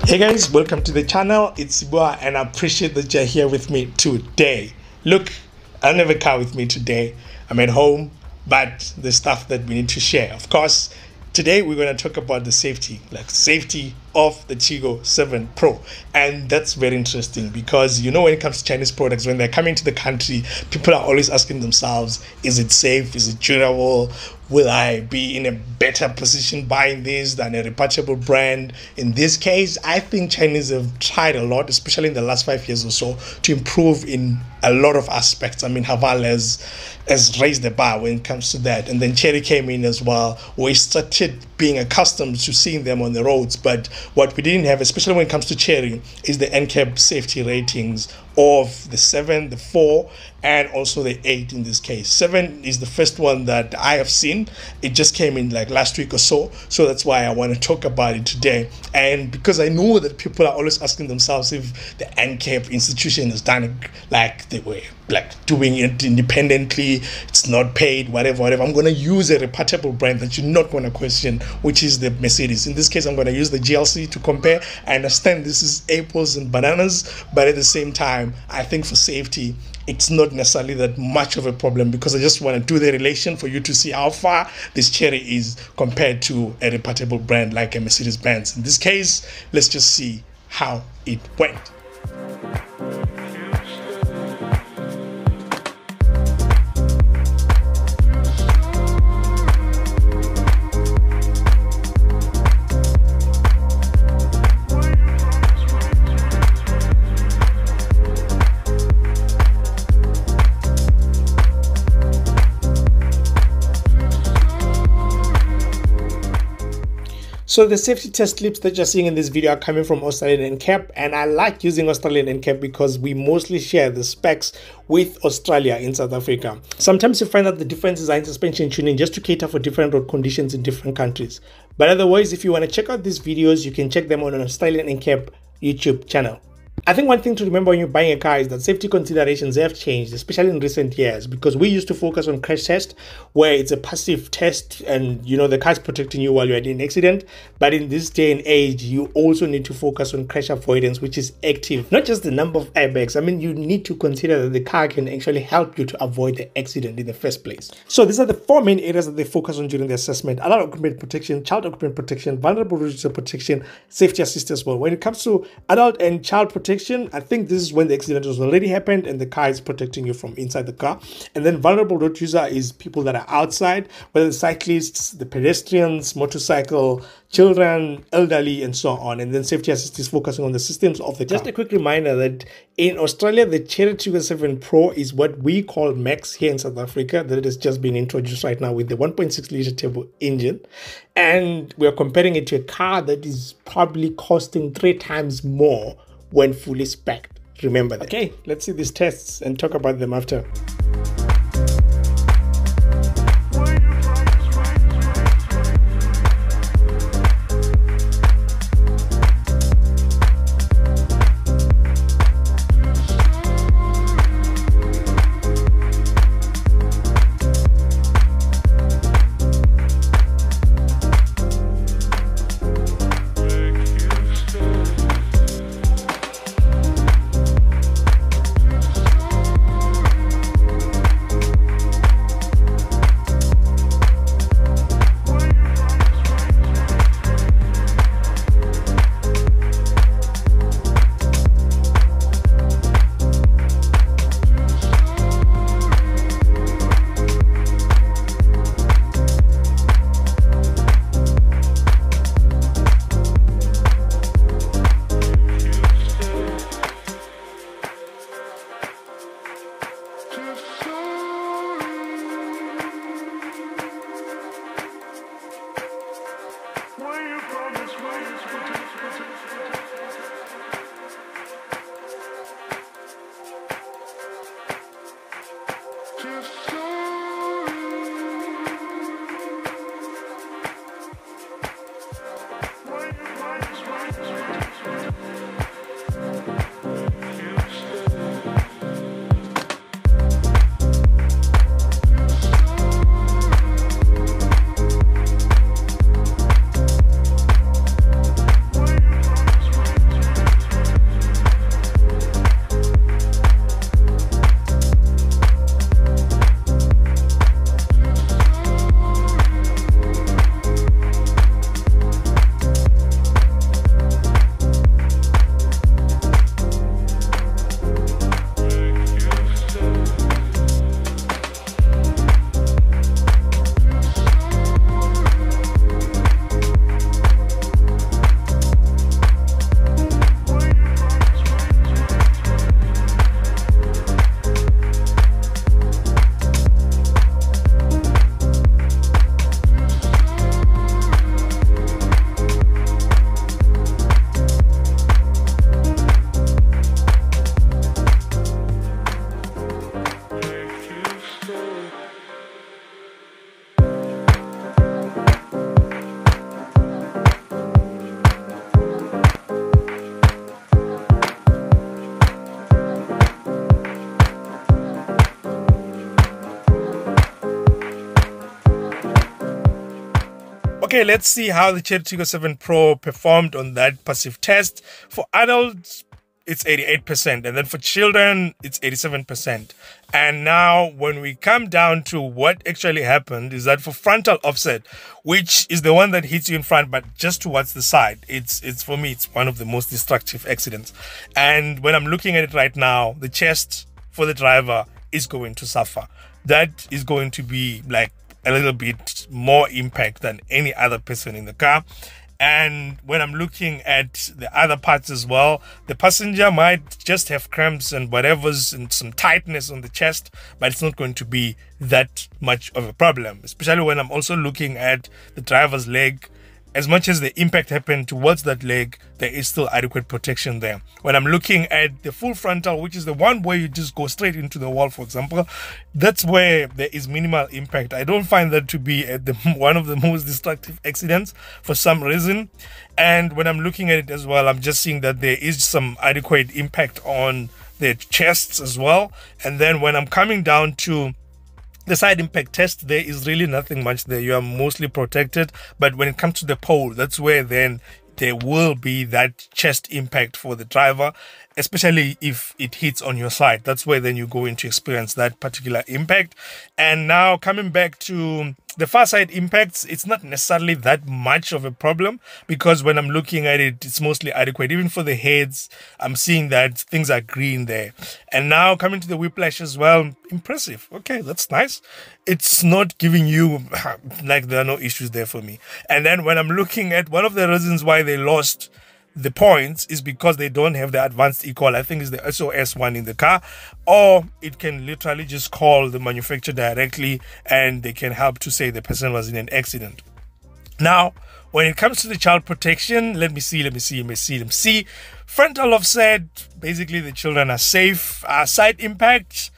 Hey guys, welcome to the channel. It's Iboa and I appreciate that you're here with me today. Look, I don't have a car with me today. I'm at home, but the stuff that we need to share. Of course, today we're going to talk about the safety of the Tiggo 7 Pro. And that's very interesting because, you know, when it comes to Chinese products, when they're coming to the country, people are always asking themselves, is it safe? Is it durable? Will I be in a better position buying this than a reputable brand? In this case, I think Chinese have tried a lot, especially in the last 5 years or so, to improve in a lot of aspects. I mean, Haval has raised the bar when it comes to that. And then Chery came in as well. We started being accustomed to seeing them on the roads. But what we didn't have, especially when it comes to Chery, is the ANCAP safety ratings of the 7, the 4, and also the 8 in this case. 7 is the first one that I have seen. It just came in like last week or so. So that's why I want to talk about it today. And because I know that people are always asking themselves if the ANCAP institution has done it like they were like doing it independently, it's not paid, whatever. I'm going to use a reputable brand that you're not going to question, which is the Mercedes. In this case, I'm going to use the GLC to compare. I understand this is apples and bananas, but at the same time, I think for safety, it's not necessarily that much of a problem because I just want to do the relation for you to see how far this Chery is compared to a reputable brand like a Mercedes-Benz. In this case, let's just see how it went. So the safety test clips that you're seeing in this video are coming from Australian ANCAP, and I like using Australian ANCAP because we mostly share the specs with Australia in South Africa. Sometimes you find that the differences are in suspension tuning just to cater for different road conditions in different countries. But otherwise, if you want to check out these videos, you can check them on an Australian ANCAP YouTube channel. I think one thing to remember when you're buying a car is that safety considerations have changed, especially in recent years, because we used to focus on crash test, where it's a passive test and, you know, the car is protecting you while you're in an accident. But in this day and age, you also need to focus on crash avoidance, which is active, not just the number of airbags. I mean, you need to consider that the car can actually help you to avoid the accident in the first place. So these are the 4 main areas that they focus on during the assessment: adult occupant protection, child occupant protection, vulnerable user protection, safety assist as well. When it comes to adult and child protection, I think this is when the accident has already happened and the car is protecting you from inside the car. And then vulnerable road user is people that are outside, whether the cyclists, the pedestrians, motorcycle, children, elderly, and so on. And then safety assist is focusing on the systems of the car. Just a quick reminder that in Australia, the Chery Tiggo 7 Pro is what we call Max here in South Africa. That has just been introduced right now with the 1.6 liter turbo engine. And we're comparing it to a car that is probably costing 3 times more when fully specced. Remember that. Okay, let's see these tests and talk about them after. Okay, let's see how the Chery Tiggo 7 Pro performed on that passive test. For adults, it's 88%, and then for children, it's 87%. And now when we come down to what actually happened is that for frontal offset, which is the one that hits you in front but just towards the side, it's for me, it's one of the most destructive accidents. And when I'm looking at it right now, the chest for the driver is going to suffer. That is going to be like a little bit more impact than any other person in the car. And when I'm looking at the other parts as well, the passenger might just have cramps and whatever's and some tightness on the chest, but it's not going to be that much of a problem, especially when I'm also looking at the driver's leg. As much as the impact happened towards that leg, there is still adequate protection there. When I'm looking at the full frontal, which is the one where you just go straight into the wall, for example, that's where there is minimal impact. I don't find that to be one of the most destructive accidents for some reason. And when I'm looking at it as well, I'm just seeing that there is some adequate impact on the chests as well. And then when I'm coming down to the side impact test, there is really nothing much there. You are mostly protected, but when it comes to the pole, that's where then there will be that chest impact for the driver, especially if it hits on your side. That's where then you're going to experience that particular impact. And now coming back to the far side impacts, it's not necessarily that much of a problem because when I'm looking at it, it's mostly adequate. Even for the heads, I'm seeing that things are green there. And now coming to the whiplash as well, impressive. Okay, that's nice. It's not giving you, like there are no issues there for me. And then when I'm looking at one of the reasons why they lost the points is because they don't have the advanced e-call. I think it's the SOS one in the car, or it can literally just call the manufacturer directly and they can help to say the person was in an accident. Now, when it comes to the child protection, let me see. Frontal offset, basically the children are safe. Side impact,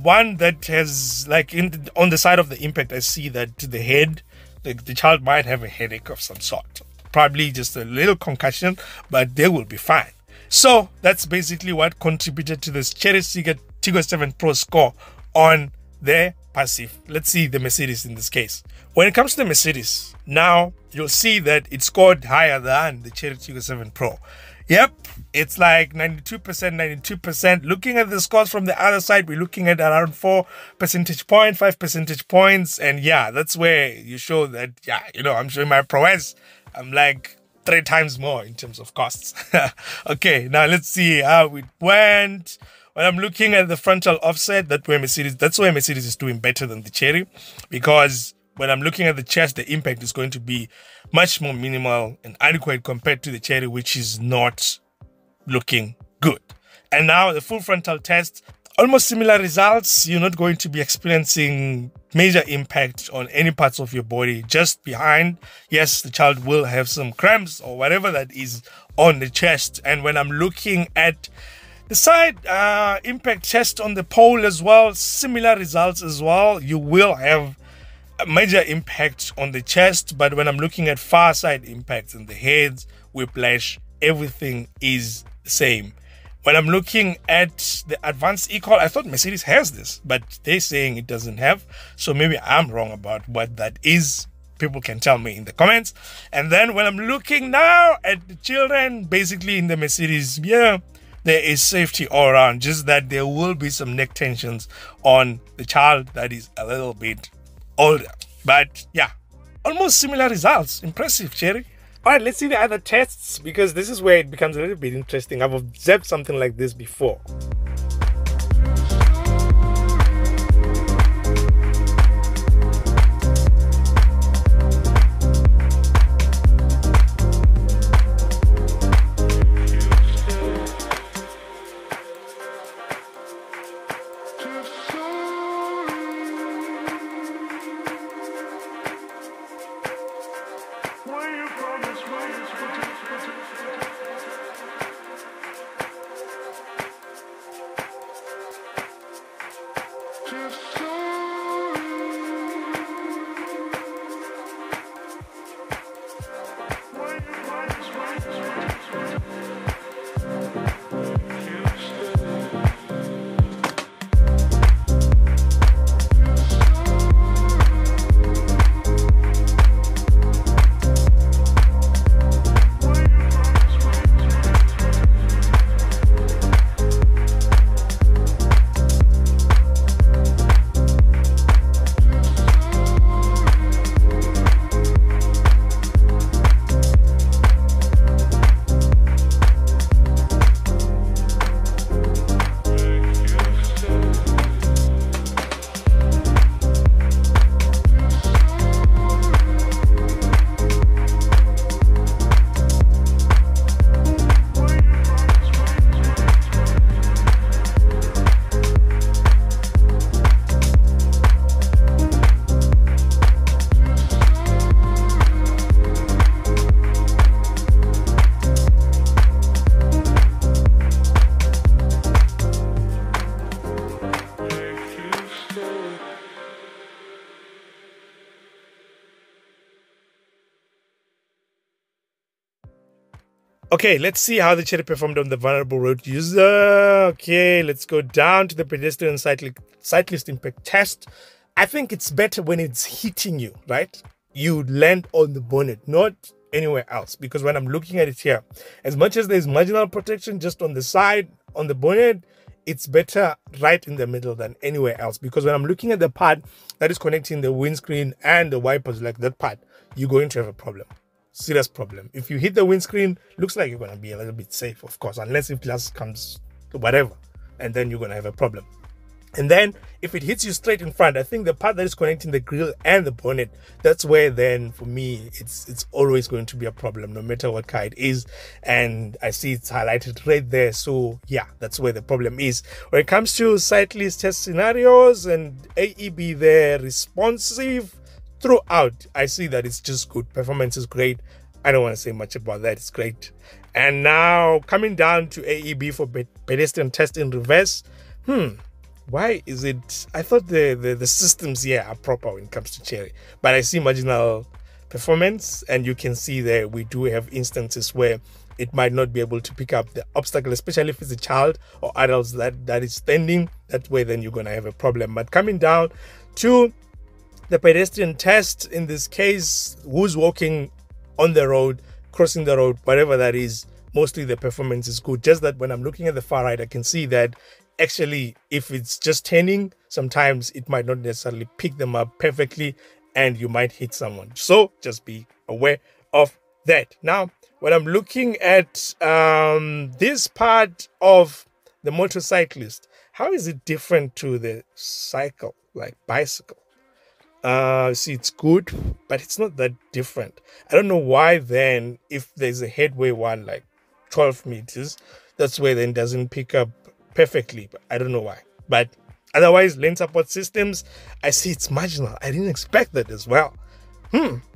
one that has like on the side of the impact, I see that the head, the child might have a headache of some sort. Probably just a little concussion, but they will be fine. So that's basically what contributed to this Chery Tiggo 7 Pro score on their passive. Let's see the Mercedes in this case. When it comes to the Mercedes, now you'll see that it scored higher than the Chery Tiggo 7 Pro. Yep, it's like 92%. Looking at the scores from the other side, we're looking at around 4 percentage points, 5 percentage points. And yeah, that's where you show that, yeah, you know, I'm showing my prowess. I'm like 3 times more in terms of costs. Okay, now let's see how it went. When I'm looking at the frontal offset, that's where Mercedes is doing better than the Chery, because when I'm looking at the chest, the impact is going to be much more minimal and adequate compared to the Chery, which is not looking good. And now the full frontal test, almost similar results. You're not going to be experiencing major impact on any parts of your body, just behind. Yes, the child will have some cramps or whatever that is on the chest. And when I'm looking at the side impact test on the pole as well, similar results as well. You will have a major impact on the chest, but when I'm looking at far side impacts and the heads, whiplash, everything is the same. When I'm looking at the advanced e-call, I thought Mercedes has this, but they're saying it doesn't have. So maybe I'm wrong about what that is. People can tell me in the comments. And then when I'm looking now at the children, basically in the Mercedes, yeah, there is safety all around. Just that there will be some neck tensions on the child that is a little bit older. But yeah, almost similar results. Impressive, Chery. All right, let's see the other tests, because this is where it becomes a little bit interesting. I've observed something like this before. Okay, let's see how the Chery performed on the vulnerable road user. Okay, let's go down to the pedestrian cyclist impact test. I think it's better when it's hitting you, right? You land on the bonnet, not anywhere else. Because when I'm looking at it here, as much as there's marginal protection just on the side, on the bonnet, it's better right in the middle than anywhere else. Because when I'm looking at the part that is connecting the windscreen and the wipers, like that part, you're going to have a problem. Serious problem. If you hit the windscreen, looks like you're going to be a little bit safe, of course, unless if glass comes to whatever, and then you're going to have a problem. And then if it hits you straight in front, I think the part that is connecting the grille and the bonnet, that's where then for me it's always going to be a problem, no matter what car it is. And I see it's highlighted right there, so yeah, that's where the problem is. When it comes to cyclist test scenarios and AEB, they're responsive throughout. I see that it's just good. Performance is great. I don't want to say much about that. It's great. And now coming down to AEB for pedestrian test in reverse. Why is it? I thought the systems here are proper when it comes to Chery, but I see marginal performance, and you can see there we do have instances where it might not be able to pick up the obstacle, especially if it's a child or adults that is standing. That way, then you're gonna have a problem. But coming down to the pedestrian test, in this case, who's walking on the road, crossing the road, whatever that is, mostly the performance is good. Just that when I'm looking at the far right, I can see that actually if it's just turning, sometimes it might not necessarily pick them up perfectly and you might hit someone. So just be aware of that. Now, when I'm looking at this part of the motorcyclist, how is it different to the cycle, like bicycle? See, it's good, but it's not that different. I don't know why then, if there's a headway one like 12 meters, that's where then doesn't pick up perfectly. But I don't know why. But otherwise, lane support systems, I see it's marginal. I didn't expect that as well.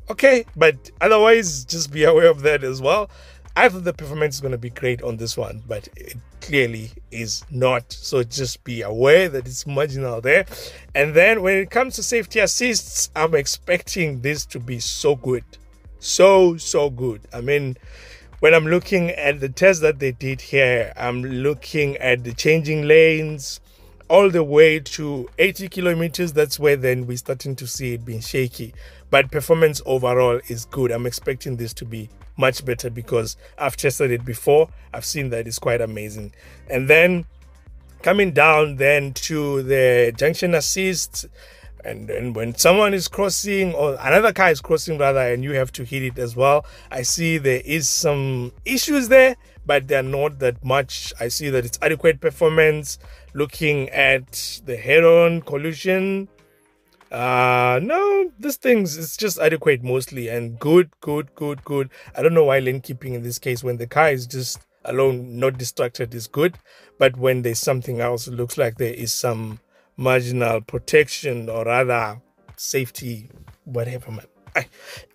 Okay, but otherwise, just be aware of that as well. I thought the performance is going to be great on this one, but it clearly is not. So just be aware that it's marginal there. And then when it comes to safety assists, I'm expecting this to be so good. So good. I mean, when I'm looking at the test that they did here, I'm looking at the changing lanes all the way to 80 kilometers. That's where then we're starting to see it being shaky. But performance overall is good. I'm expecting this to be much better because I've tested it before. I've seen that it's quite amazing. And then coming down then to the junction assist, and then when someone is crossing, or another car is crossing rather, and you have to hit it as well, I see there is some issues there, but they're not that much. I see that it's adequate performance. Looking at the head-on collision, no, this thing's it's just adequate mostly, and good. I don't know why lane keeping in this case, when the car is just alone, not distracted, is good, but when there's something else, it looks like there is some marginal protection, or rather safety, whatever, man.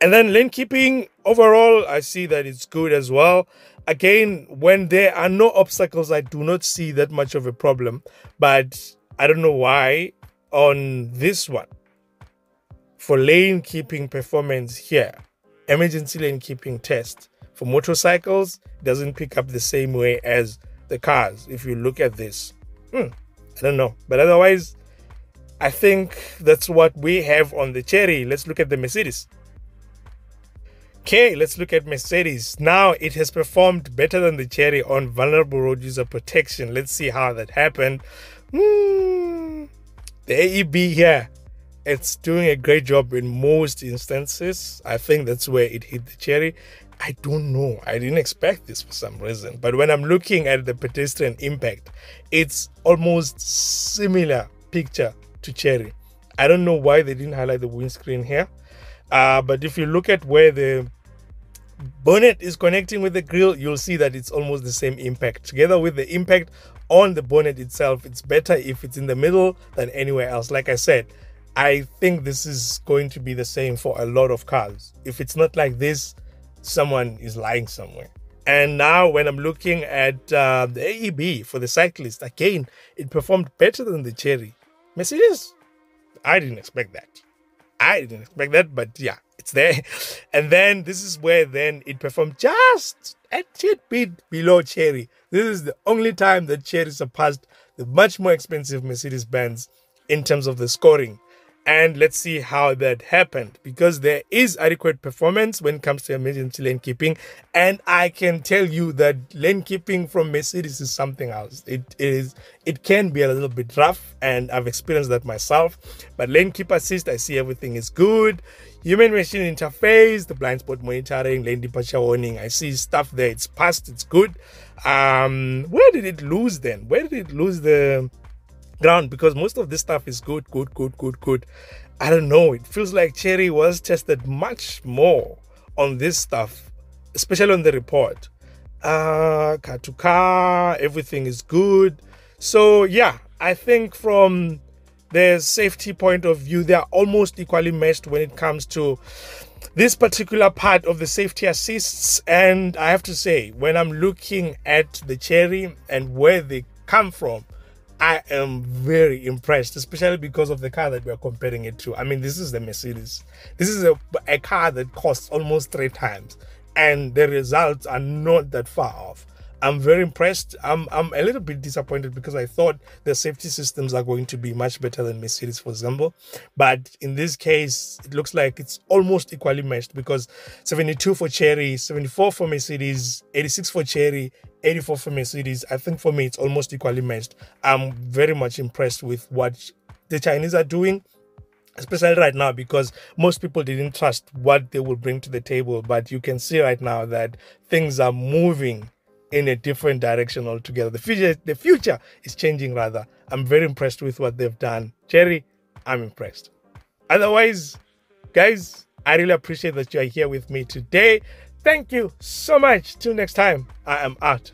And then lane keeping overall, I see that it's good as well. Again, when there are no obstacles, I do not see that much of a problem, but I don't know why on this one, for lane keeping performance here, emergency lane keeping test for motorcycles doesn't pick up the same way as the cars. If you look at this, I don't know, but otherwise I think that's what we have on the Chery. Let's look at the Mercedes. Okay, let's look at Mercedes. Now it has performed better than the Chery on vulnerable road user protection. Let's see how that happened. The AEB here, it's doing a great job in most instances. I think that's where it hit the Chery. I don't know. I didn't expect this for some reason. But when I'm looking at the pedestrian impact, it's almost similar picture to Chery. I don't know why they didn't highlight the windscreen here. But if you look at where the bonnet is connecting with the grille, you'll see that it's almost the same impact. Together with the impact on the bonnet itself, it's better if it's in the middle than anywhere else. Like I said, I think this is going to be the same for a lot of cars. If it's not like this, someone is lying somewhere. And now when I'm looking at the AEB for the cyclist, again, it performed better than the Chery. Mercedes, I didn't expect that. I didn't expect that, but yeah, it's there. And then this is where then it performed just a bit below Chery. This is the only time that Chery surpassed the much more expensive Mercedes-Benz in terms of the scoring. And let's see how that happened, because there is adequate performance when it comes to emergency lane keeping. And I can tell you that lane keeping from Mercedes is something else. It can be a little bit rough, and I've experienced that myself. But lane keep assist, I see everything is good. Human machine interface, the blind spot monitoring, lane departure warning, I see stuff there. It's passed, it's good. Where did it lose then? Where did it lose the ground? Because most of this stuff is good. I don't know, it feels like Chery was tested much more on this stuff, especially on the report. Car to car, everything is good. So yeah, I think from the safety point of view, they are almost equally matched when it comes to this particular part of the safety assists. And I have to say, when I'm looking at the Chery and where they come from, I am very impressed, especially because of the car that we are comparing it to. I mean, this is the Mercedes. This is a car that costs almost 3 times, and the results are not that far off. I'm very impressed. I'm a little bit disappointed because I thought the safety systems are going to be much better than Mercedes, for example. But in this case, it looks like it's almost equally matched, because 72 for Chery, 74 for Mercedes, 86 for Chery, 84 for Mercedes. I think for me, it's almost equally matched. I'm very much impressed with what the Chinese are doing, especially right now, because most people didn't trust what they will bring to the table. But you can see right now that things are moving in a different direction altogether. The future is changing rather. I'm very impressed with what they've done. Chery, I'm impressed. Otherwise, guys, I really appreciate that you are here with me today. Thank you so much. Till next time, I am out.